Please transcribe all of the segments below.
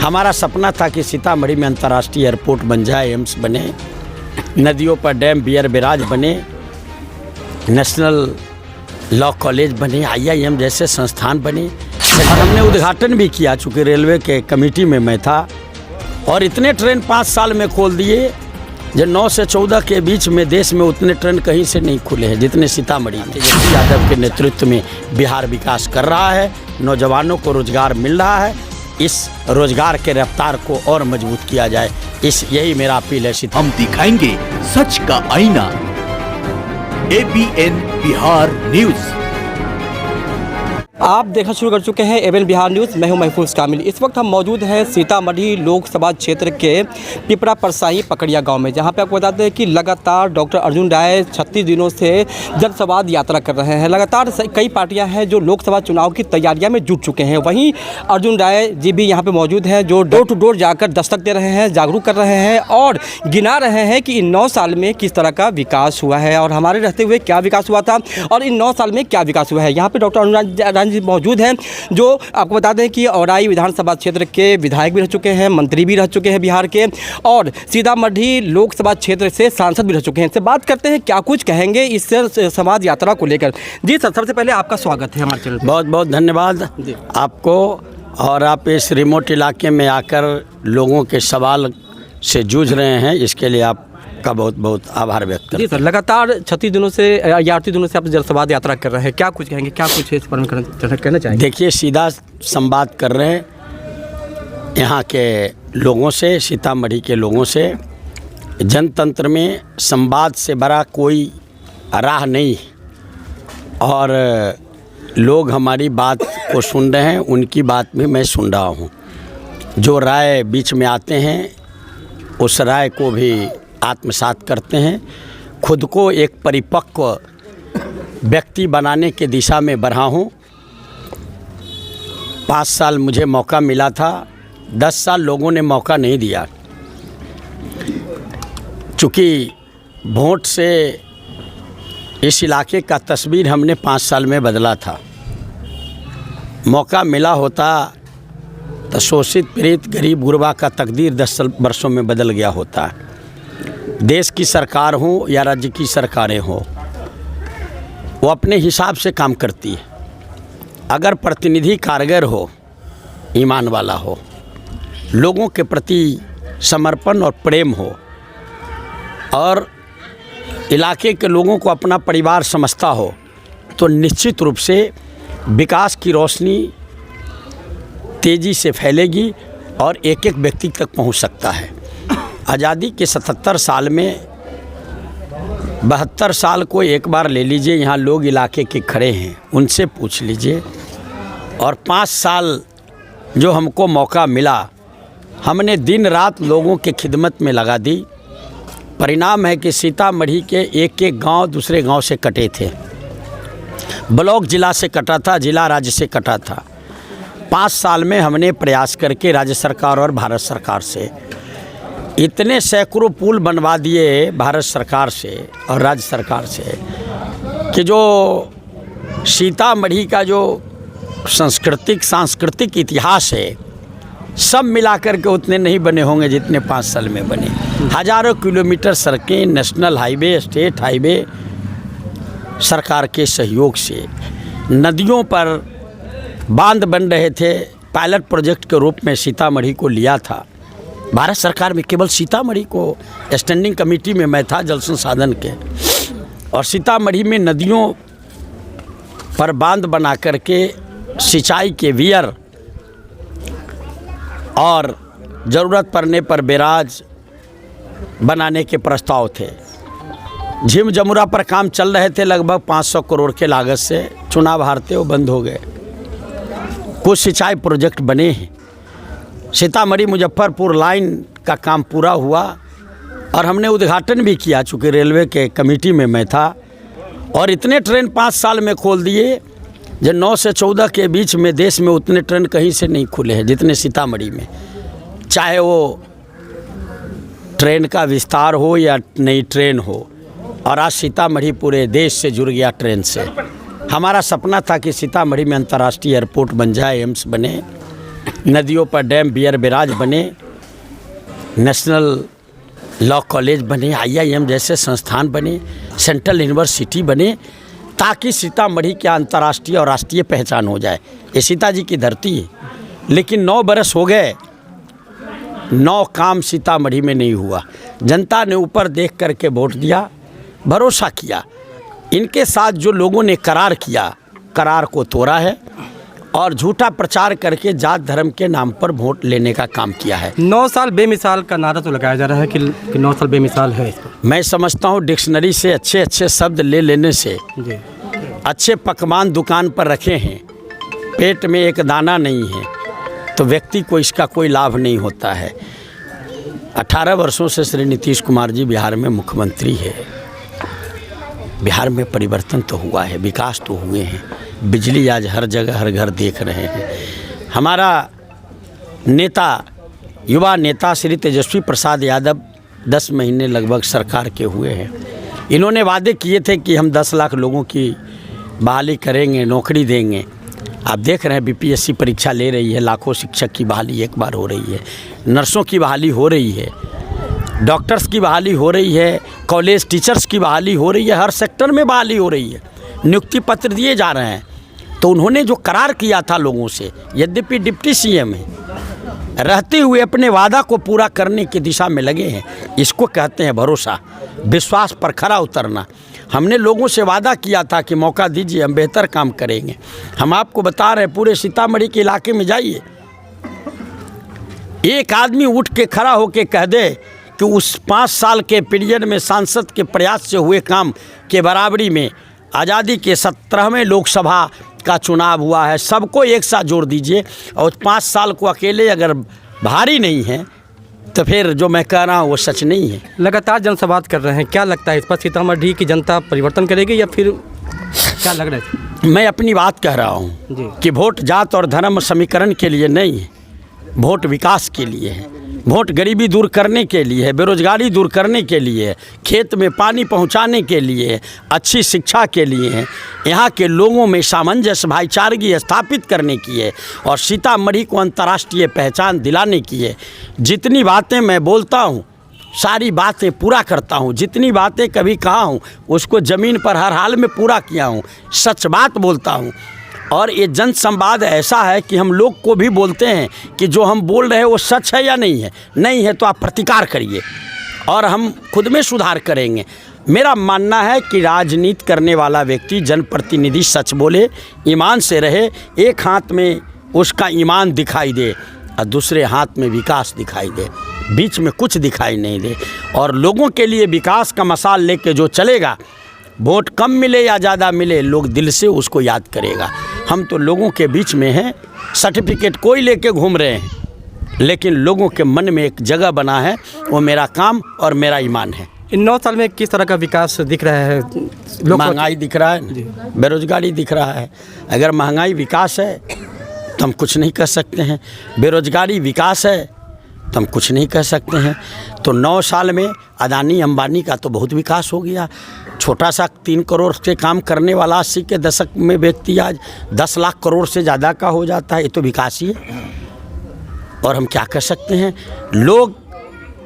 हमारा सपना था कि सीतामढ़ी में अंतर्राष्ट्रीय एयरपोर्ट बन जाए, एम्स बने, नदियों पर डैम बियर बैराज बने, नेशनल लॉ कॉलेज बने, IIM जैसे संस्थान बने। और हमने उद्घाटन भी किया, चूँकि रेलवे के कमेटी में मैं था। और इतने ट्रेन 5 साल में खोल दिए जो 9 से 14 के बीच में देश में उतने ट्रेन कहीं से नहीं खुले हैं जितने सीतामढ़ी में। तेजस्वी यादव के नेतृत्व में बिहार विकास कर रहा है, नौजवानों को रोजगार मिल रहा है। इस रोजगार के रफ्तार को और मजबूत किया जाए, यही मेरा अपील है। हम दिखाएंगे सच का आईना। ABN Bihar news. आप देखना शुरू कर चुके हैं ABN बिहार न्यूज़। मैं हूं महफूज कामिल। इस वक्त हम मौजूद हैं सीतामढ़ी लोकसभा क्षेत्र के पिपरा परसाही पकड़िया गांव में, जहां पे आपको बताते हैं कि लगातार डॉक्टर अर्जुन राय 36 दिनों से जनसंवाद यात्रा कर रहे हैं। लगातार कई पार्टियां हैं जो लोकसभा चुनाव की तैयारियां में जुट चुके हैं। वहीं अर्जुन राय जी भी यहाँ पर मौजूद हैं, जो डोर टू डोर जाकर दस्तक दे रहे हैं, जागरूक कर रहे हैं और गिना रहे हैं कि इन 9 साल में किस तरह का विकास हुआ है और हमारे रहते हुए क्या विकास हुआ था और इन 9 साल में क्या विकास हुआ है। यहाँ पर डॉक्टर अर्जुन मौजूद हैं, जो आपको बता दें कि औराई विधानसभा क्षेत्र के विधायक भी रह चुके हैं, मंत्री भी रह चुके हैं बिहार के, और सीतामढ़ी लोकसभा क्षेत्र से सांसद भी रह चुके हैं। इससे बात करते हैं क्या कुछ कहेंगे इस संवाद यात्रा को लेकर। जी सर, सबसे पहले आपका स्वागत है हमारे चैनल पर। बहुत बहुत धन्यवाद आपको, और आप इस रिमोट इलाके में आकर लोगों के सवाल से जूझ रहे हैं, इसके लिए आप का बहुत बहुत आभार व्यक्त करते हैं। जी सर, लगातार 36 दिनों से या 38 दिनों से आप जनसंवाद यात्रा कर रहे हैं, क्या कुछ कहेंगे, क्या कुछ इस पर कहना चाहेंगे? देखिए, सीधा संवाद कर रहे हैं यहाँ के लोगों से, सीतामढ़ी के लोगों से। जनतंत्र में संवाद से बड़ा कोई राह नहीं, और लोग हमारी बात को सुन रहे हैं, उनकी बात भी मैं सुन रहा हूँ। जो राय बीच में आते हैं उस राय को भी आत्मसात करते हैं, खुद को एक परिपक्व व्यक्ति बनाने के दिशा में बढ़ा हूँ। 5 साल मुझे मौका मिला था, 10 साल लोगों ने मौका नहीं दिया, चूँकि वोट से इस इलाके का तस्वीर हमने 5 साल में बदला था। मौका मिला होता तो शोषित पीड़ित गरीब गुरबा का तकदीर 10 वर्षों में बदल गया होता। देश की सरकार हो या राज्य की सरकारें हो, वो अपने हिसाब से काम करती है। अगर प्रतिनिधि कारगर हो, ईमान वाला हो, लोगों के प्रति समर्पण और प्रेम हो, और इलाके के लोगों को अपना परिवार समझता हो, तो निश्चित रूप से विकास की रोशनी तेज़ी से फैलेगी और एक एक व्यक्ति तक पहुंच सकता है। आज़ादी के 77 साल में 72 साल को एक बार ले लीजिए, यहाँ लोग इलाके के खड़े हैं, उनसे पूछ लीजिए। और 5 साल जो हमको मौका मिला, हमने दिन रात लोगों के खिदमत में लगा दी। परिणाम है कि सीतामढ़ी के एक एक गांव दूसरे गांव से कटे थे, ब्लॉक जिला से कटा था, जिला राज्य से कटा था। 5 साल में हमने प्रयास करके राज्य सरकार और भारत सरकार से इतने सैकड़ों पुल बनवा दिए, भारत सरकार से और राज्य सरकार से, कि जो सीतामढ़ी का जो सांस्कृतिक इतिहास है, सब मिलाकर के उतने नहीं बने होंगे जितने 5 साल में बने। हज़ारों किलोमीटर सड़कें, नेशनल हाईवे, स्टेट हाईवे सरकार के सहयोग से, नदियों पर बांध बन रहे थे। पायलट प्रोजेक्ट के रूप में सीतामढ़ी को लिया था भारत सरकार में। केवल सीतामढ़ी को स्टैंडिंग कमेटी में मैं था जल संसाधन के, और सीतामढ़ी में नदियों पर बांध बना करके सिंचाई के वियर और ज़रूरत पड़ने पर बैराज बनाने के प्रस्ताव थे। झीम जमुरा पर काम चल रहे थे, लगभग 500 करोड़ के लागत से। चुनाव हारते वो बंद हो गए। कुछ सिंचाई प्रोजेक्ट बने हैं। सीतामढ़ी मुजफ्फरपुर लाइन का काम पूरा हुआ और हमने उद्घाटन भी किया, चूँकि रेलवे के कमेटी में मैं था। और इतने ट्रेन 5 साल में खोल दिए जो 9 से 14 के बीच में देश में उतने ट्रेन कहीं से नहीं खुले हैं जितने सीतामढ़ी में। चाहे वो ट्रेन का विस्तार हो या नई ट्रेन हो, और आज सीतामढ़ी पूरे देश से जुड़ गया ट्रेन से। हमारा सपना था कि सीतामढ़ी में अंतर्राष्ट्रीय एयरपोर्ट बन जाए, एम्स बने, नदियों पर डैम बियर बैराज बने, नेशनल लॉ कॉलेज बने, IIM जैसे संस्थान बने, सेंट्रल यूनिवर्सिटी बने, ताकि सीतामढ़ी की अंतर्राष्ट्रीय और राष्ट्रीय पहचान हो जाए। ये सीता जी की धरती है। लेकिन 9 बरस हो गए, 9 काम सीतामढ़ी में नहीं हुआ। जनता ने ऊपर देख करके वोट दिया, भरोसा किया। इनके साथ जो लोगों ने करार किया, करार को तोड़ा है और झूठा प्रचार करके जात धर्म के नाम पर वोट लेने का काम किया है। 9 साल बेमिसाल का नारा तो लगाया जा रहा है कि 9 साल बेमिसाल है इसको। मैं समझता हूँ डिक्शनरी से अच्छे अच्छे शब्द ले लेने से, जी, अच्छे पकवान दुकान पर रखे हैं, पेट में एक दाना नहीं है, तो व्यक्ति को इसका कोई लाभ नहीं होता है। 18 वर्षों से श्री नीतीश कुमार जी बिहार में मुख्यमंत्री है। बिहार में परिवर्तन तो हुआ है, विकास तो हुए हैं, बिजली आज हर जगह हर घर देख रहे हैं। हमारा नेता, युवा नेता श्री तेजस्वी प्रसाद यादव 10 महीने लगभग सरकार के हुए हैं। इन्होंने वादे किए थे कि हम 10 लाख लोगों की बहाली करेंगे, नौकरी देंगे। आप देख रहे हैं BPSC परीक्षा ले रही है, लाखों शिक्षक की बहाली एक बार हो रही है, नर्सों की बहाली हो रही है, डॉक्टर्स की बहाली हो रही है, कॉलेज टीचर्स की बहाली हो रही है, हर सेक्टर में बहाली हो रही है, नियुक्ति पत्र दिए जा रहे हैं। तो उन्होंने जो करार किया था लोगों से, यद्यपि डिप्टी CM है, रहते हुए अपने वादा को पूरा करने की दिशा में लगे हैं। इसको कहते हैं भरोसा, विश्वास पर खरा उतरना। हमने लोगों से वादा किया था कि मौका दीजिए, हम बेहतर काम करेंगे। हम आपको बता रहे हैं, पूरे सीतामढ़ी के इलाके में जाइए, एक आदमी उठ के खड़ा होके कह दे कि उस 5 साल के पीरियड में सांसद के प्रयास से हुए काम के बराबरी में आज़ादी के 17वें लोकसभा का चुनाव हुआ है, सबको एक साथ जोड़ दीजिए, और 5 साल को अकेले अगर भारी नहीं है तो फिर जो मैं कह रहा हूँ वो सच नहीं है। लगातार जनसंवाद कर रहे हैं, क्या लगता है इस पर सीतामढ़ी की जनता परिवर्तन करेगी या फिर क्या लग रहा है? मैं अपनी बात कह रहा हूँ कि वोट जात और धर्म समीकरण के लिए नहीं है, वोट विकास के लिए है, वोट गरीबी दूर करने के लिए है, बेरोजगारी दूर करने के लिए है, खेत में पानी पहुंचाने के लिए है, अच्छी शिक्षा के लिए है, यहाँ के लोगों में सामंजस्य भाईचारगी स्थापित करने की है और सीतामढ़ी को अंतर्राष्ट्रीय पहचान दिलाने की है। जितनी बातें मैं बोलता हूँ सारी बातें पूरा करता हूँ, जितनी बातें कभी कहा हूँ उसको ज़मीन पर हर हाल में पूरा किया हूँ, सच बात बोलता हूँ। और ये जन संवाद ऐसा है कि हम लोग को भी बोलते हैं कि जो हम बोल रहे हैं वो सच है या नहीं है। नहीं है तो आप प्रतिकार करिए और हम खुद में सुधार करेंगे। मेरा मानना है कि राजनीति करने वाला व्यक्ति, जनप्रतिनिधि सच बोले, ईमान से रहे, एक हाथ में उसका ईमान दिखाई दे और दूसरे हाथ में विकास दिखाई दे, बीच में कुछ दिखाई नहीं दे, और लोगों के लिए विकास का मसाल लेके जो चलेगा, वोट कम मिले या ज़्यादा मिले, लोग दिल से उसको याद करेगा। हम तो लोगों के बीच में हैं, सर्टिफिकेट कोई लेके घूम रहे हैं, लेकिन लोगों के मन में एक जगह बना है, वो मेरा काम और मेरा ईमान है। इन 9 साल में किस तरह का विकास दिख रहा है? महंगाई दिख रहा है, बेरोजगारी दिख रहा है। अगर महंगाई विकास है तो हम कुछ नहीं कर सकते हैं, बेरोजगारी विकास है तो हम कुछ नहीं कर सकते हैं। तो 9 साल में अदानी अंबानी का तो बहुत विकास हो गया। छोटा सा 3 करोड़ से काम करने वाला 80 के दशक में व्यक्ति आज 10 लाख करोड़ से ज़्यादा का हो जाता है, ये तो विकास ही है। और हम क्या कर सकते हैं? लोग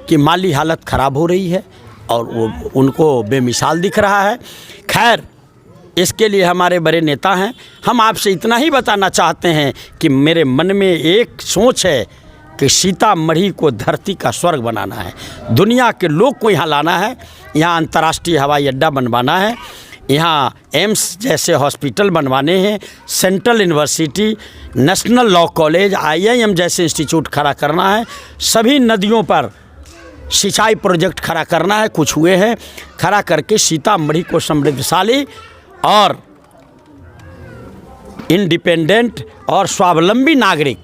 की माली हालत ख़राब हो रही है और वो उनको बेमिसाल दिख रहा है। खैर, इसके लिए हमारे बड़े नेता हैं। हम आपसे इतना ही बताना चाहते हैं कि मेरे मन में एक सोच है कि सीतामढ़ी को धरती का स्वर्ग बनाना है, दुनिया के लोग को यहाँ लाना है, यहाँ अंतर्राष्ट्रीय हवाई अड्डा बनवाना है, यहाँ एम्स जैसे हॉस्पिटल बनवाने हैं, central university, national law college, IIM जैसे इंस्टीट्यूट खड़ा करना है, सभी नदियों पर सिंचाई प्रोजेक्ट खड़ा करना है, कुछ हुए हैं, खड़ा करके सीतामढ़ी को समृद्धशाली और इंडिपेंडेंट और स्वावलंबी नागरिक,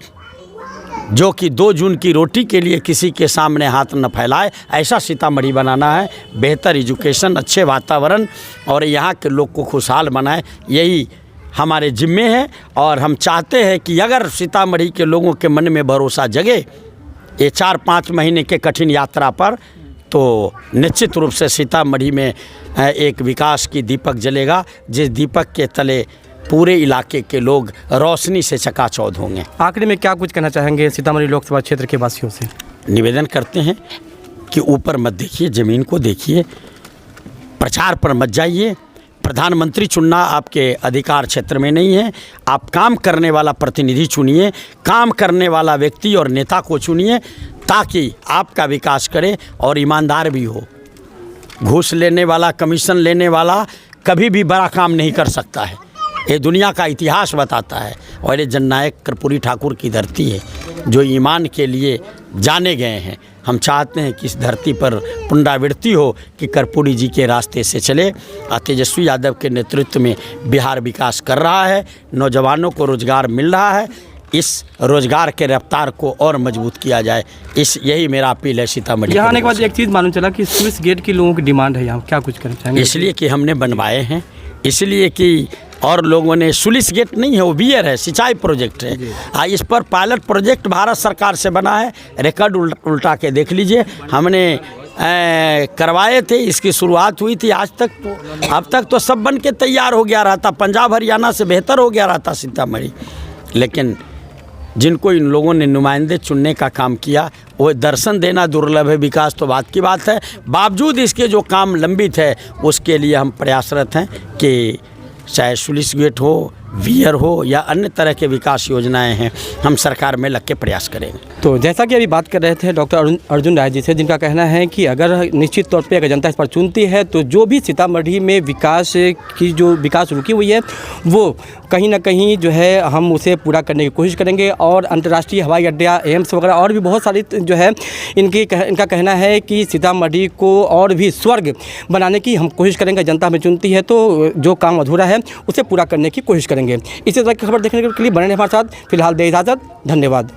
जो कि 2 जून की रोटी के लिए किसी के सामने हाथ न फैलाए, ऐसा सीतामढ़ी बनाना है। बेहतर एजुकेशन, अच्छे वातावरण और यहाँ के लोग को खुशहाल बनाए, यही हमारे जिम्मे है। और हम चाहते हैं कि अगर सीतामढ़ी के लोगों के मन में भरोसा जगे ये 4-5 महीने के कठिन यात्रा पर, तो निश्चित रूप से सीतामढ़ी में एक विकास की दीपक जलेगा, जिस दीपक के तले पूरे इलाके के लोग रोशनी से चकाचौंध होंगे। आखिरी में क्या कुछ कहना चाहेंगे सीतामढ़ी लोकसभा क्षेत्र के वासियों से? निवेदन करते हैं कि ऊपर मत देखिए, ज़मीन को देखिए, प्रचार पर मत जाइए। प्रधानमंत्री चुनना आपके अधिकार क्षेत्र में नहीं है। आप काम करने वाला प्रतिनिधि चुनिए, काम करने वाला व्यक्ति और नेता को चुनिए, ताकि आपका विकास करे और ईमानदार भी हो। घूस लेने वाला, कमीशन लेने वाला कभी भी बड़ा काम नहीं कर सकता है। ये दुनिया का इतिहास बताता है। और ये जननायक कर्पूरी ठाकुर की धरती है, जो ईमान के लिए जाने गए हैं। हम चाहते हैं कि इस धरती पर पुनरावृत्ति हो कि कर्पूरी जी के रास्ते से चले। तेजस्वी यादव के नेतृत्व में बिहार विकास कर रहा है, नौजवानों को रोजगार मिल रहा है। इस रोजगार के रफ्तार को और मजबूत किया जाए, यही मेरा अपील है सीतामढ़ी। यहाँ आने के बाद एक चीज़ मालूम चला कि स्विस गेट की लोगों की डिमांड है, यहाँ क्या कुछ करना चाहेंगे? इसलिए कि हमने बनवाए हैं, इसलिए कि और लोगों ने, सुलिस गेट नहीं है, वो बियर है, सिंचाई प्रोजेक्ट है। इस पर पायलट प्रोजेक्ट भारत सरकार से बना है। रिकॉर्ड उल्टा के देख लीजिए, हमने करवाए थे, इसकी शुरुआत हुई थी। अब तक तो सब बन के तैयार हो गया रहता, पंजाब हरियाणा से बेहतर हो गया रहता सीतामढ़ी। लेकिन जिनको इन लोगों ने नुमाइंदे चुनने का काम किया, वो दर्शन देना दुर्लभ है, विकास तो बात की बात है। बावजूद इसके जो काम लंबित है, उसके लिए हम प्रयासरत हैं कि चाहे सुलिस गेट हो, वियर हो या अन्य तरह के विकास योजनाएं हैं, हम सरकार में लग के प्रयास करेंगे। तो जैसा कि अभी बात कर रहे थे डॉक्टर अर्जुन राय जी से, जिनका कहना है कि अगर निश्चित तौर पे अगर जनता इस पर चुनती है तो जो भी सीतामढ़ी में विकास की जो विकास रुकी हुई है, वो कहीं ना कहीं जो है हम उसे पूरा करने की कोशिश करेंगे। और अंतर्राष्ट्रीय हवाई अड्डा, एम्स वगैरह और भी बहुत सारी जो है इनका कहना है कि सीतामढ़ी को और भी स्वर्ग बनाने की हम कोशिश करेंगे। जनता हमें चुनती है तो जो काम अधूरा है उसे पूरा करने की कोशिश करेंगे। इसी तरह की खबर देखने के लिए बने रहें हमारे साथ। फिलहाल दे इजाज़त, धन्यवाद।